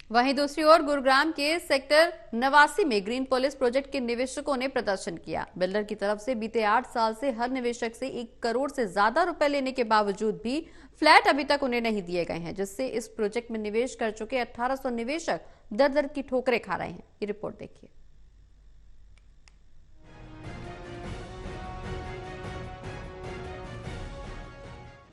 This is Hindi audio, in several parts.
वहीं दूसरी ओर गुरुग्राम के सेक्टर 89 में ग्रीन पोलिस प्रोजेक्ट के निवेशकों ने प्रदर्शन किया। बिल्डर की तरफ से बीते 8 साल से हर निवेशक से 1 करोड़ से ज्यादा रुपए लेने के बावजूद भी फ्लैट अभी तक उन्हें नहीं दिए गए हैं, जिससे इस प्रोजेक्ट में निवेश कर चुके 1800 निवेशक दर दर की ठोकरें खा रहे हैं। ये रिपोर्ट देखिए।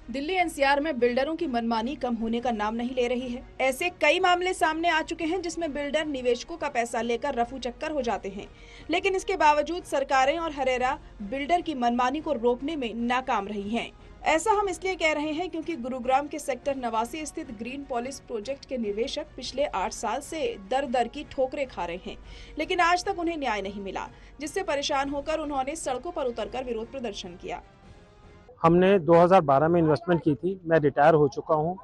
दिल्ली एनसीआर में बिल्डरों की मनमानी कम होने का नाम नहीं ले रही है। ऐसे कई मामले सामने आ चुके हैं जिसमें बिल्डर निवेशकों का पैसा लेकर रफू चक्कर हो जाते हैं, लेकिन इसके बावजूद सरकारें और हरेरा बिल्डर की मनमानी को रोकने में नाकाम रही हैं। ऐसा हम इसलिए कह रहे हैं क्योंकि गुरुग्राम के सेक्टर 89 स्थित ग्रीन पोलिस प्रोजेक्ट के निवेशक पिछले 8 साल से दर दर की ठोकरें खा रहे हैं, लेकिन आज तक उन्हें न्याय नहीं मिला, जिससे परेशान होकर उन्होंने सड़कों पर उतरकर विरोध प्रदर्शन किया। हमने 2012 में इन्वेस्टमेंट की थी। मैं रिटायर हो चुका हूँ।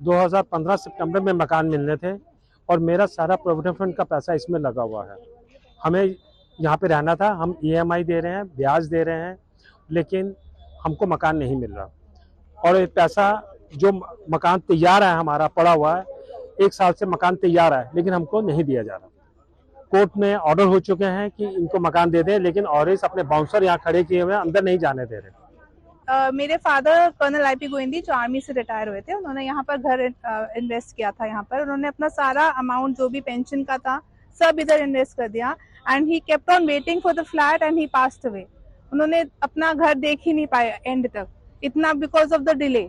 2015 सितंबर में मकान मिलने थे और मेरा सारा प्रोविडेंट फंड का पैसा इसमें लगा हुआ है। हमें यहाँ पे रहना था। हम EMI दे रहे हैं, ब्याज दे रहे हैं, लेकिन हमको मकान नहीं मिल रहा। और पैसा जो मकान तैयार है हमारा पड़ा हुआ है, 1 साल से मकान तैयार है, लेकिन हमको नहीं दिया जा रहा। कोर्ट में ऑर्डर हो चुके हैं कि इनको मकान दे दें, लेकिन ऑरिस अपने बाउंसर यहाँ खड़े किए हुए अंदर नहीं जाने दे रहे। मेरे फादर कर्नल IP गोविंदी जो आर्मी से रिटायर हुए थे, उन्होंने यहाँ पर घर इन्वेस्ट किया था। यहाँ पर उन्होंने अपना सारा अमाउंट जो भी पेंशन का था सब इधर इन्वेस्ट कर दिया and he kept on waiting for the flat and he passed away. उन्होंने अपना घर देख ही नहीं पाया एंड तक, इतना because of the delay.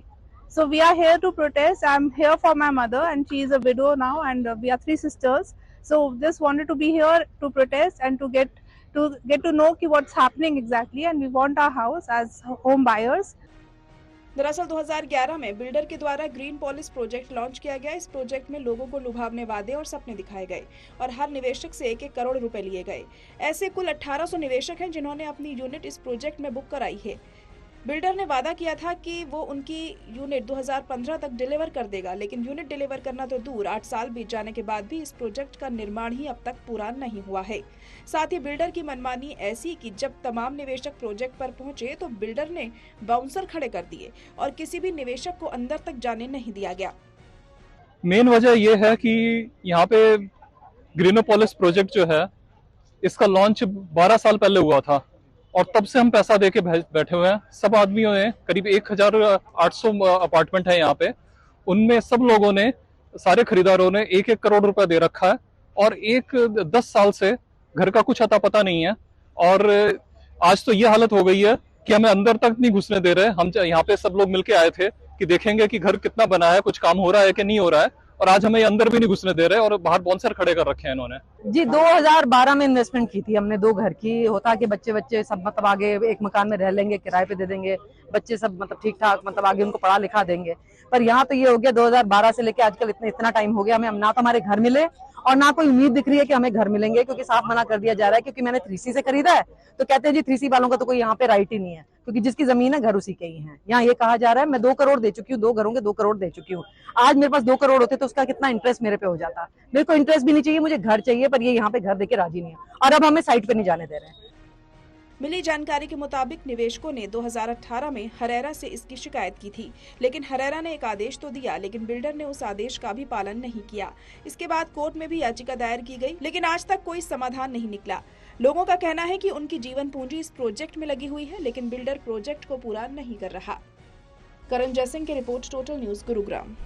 So we are here to protest. I am here for my mother and she is a widow now and we are 3 sisters. So just wanted to be here to protest and to get to know what's happening exactly, and we want our house as home buyers. दरअसल 2011 में बिल्डर के द्वारा ग्रीन पोलिस प्रोजेक्ट लॉन्च किया गया। इस प्रोजेक्ट में लोगों को लुभावने वादे और सपने दिखाए गए और हर निवेशक से 1-1 करोड़ रुपए लिए गए। ऐसे कुल 1800 निवेशक हैं जिन्होंने अपनी यूनिट इस प्रोजेक्ट में बुक कराई है। बिल्डर ने वादा किया था कि वो उनकी यूनिट 2015 तक डिलीवर कर देगा, लेकिन यूनिट डिलीवर करना तो दूर, 8 साल बीत जाने के बाद भी इस प्रोजेक्ट का निर्माण ही अब तक पूरा नहीं हुआ है। साथ ही बिल्डर की मनमानी ऐसी कि जब तमाम निवेशक प्रोजेक्ट पर पहुंचे तो बिल्डर ने बाउंसर खड़े कर दिए और किसी भी निवेशक को अंदर तक जाने नहीं दिया गया। मेन वजह यह है कि यहाँ पे ग्रीनोपोलिस प्रोजेक्ट जो है, इसका लॉन्च 12 साल पहले हुआ था और तब से हम पैसा देके बैठे हुए हैं। सब आदमियों ने, करीब 1800 अपार्टमेंट है यहाँ पे, उनमें सब लोगों ने, सारे खरीदारों ने 1-1 करोड़ रुपया दे रखा है और 10 साल से घर का कुछ अता पता नहीं है। और आज तो ये हालत हो गई है कि हमें अंदर तक नहीं घुसने दे रहे। हम यहाँ पे सब लोग मिलके आए थे कि देखेंगे कि घर कितना बना है, कुछ काम हो रहा है कि नहीं हो रहा है, और आज हमें अंदर भी नहीं घुसने दे रहे और बाहर बाउंसर खड़े कर रखे हैं इन्होंने। जी 2012 में इन्वेस्टमेंट की थी हमने 2 घर की। होता कि बच्चे सब मतलब आगे एक मकान में रह लेंगे, किराए पे दे देंगे, बच्चे सब मतलब ठीक ठाक मतलब आगे उनको पढ़ा लिखा देंगे। पर यहाँ तो ये हो गया 2012 से लेके आजकल इतना टाइम हो गया, हमें ना तो हमारे घर मिले और ना कोई उम्मीद दिख रही है कि हमें घर मिलेंगे, क्योंकि साफ मना कर दिया जा रहा है। क्योंकि मैंने 3C से खरीदा है तो कहते हैं जी 3C वालों का तो कोई यहाँ पे राइट ही नहीं है, क्योंकि जिसकी जमीन है घर उसी के ही है। यहाँ ये कहा जा रहा है मैं 2 करोड़ दे चुकी हूँ, 2 घरों के 2 करोड़ दे चुकी हूँ। आज मेरे पास 2 करोड़ होते तो उसका कितना इंटरेस्ट मेरे पे हो जाता। मेरे को इंटरेस्ट भी नहीं चाहिए, मुझे घर चाहिए, पर ये यहाँ पे घर देके राजी नहीं है और अब हमें साइट पे नहीं जाने दे रहे हैं। मिली जानकारी के मुताबिक निवेशकों ने 2018 में हरेरा से इसकी शिकायत की थी, लेकिन हरेरा ने एक आदेश तो दिया, लेकिन बिल्डर ने उस आदेश का भी पालन नहीं किया। इसके बाद कोर्ट में भी याचिका दायर की गई, लेकिन आज तक कोई समाधान नहीं निकला। लोगों का कहना है कि उनकी जीवन पूंजी इस प्रोजेक्ट में लगी हुई है, लेकिन बिल्डर प्रोजेक्ट को पूरा नहीं कर रहा। करण जयसिंह की रिपोर्ट, टोटल न्यूज़, गुरुग्राम।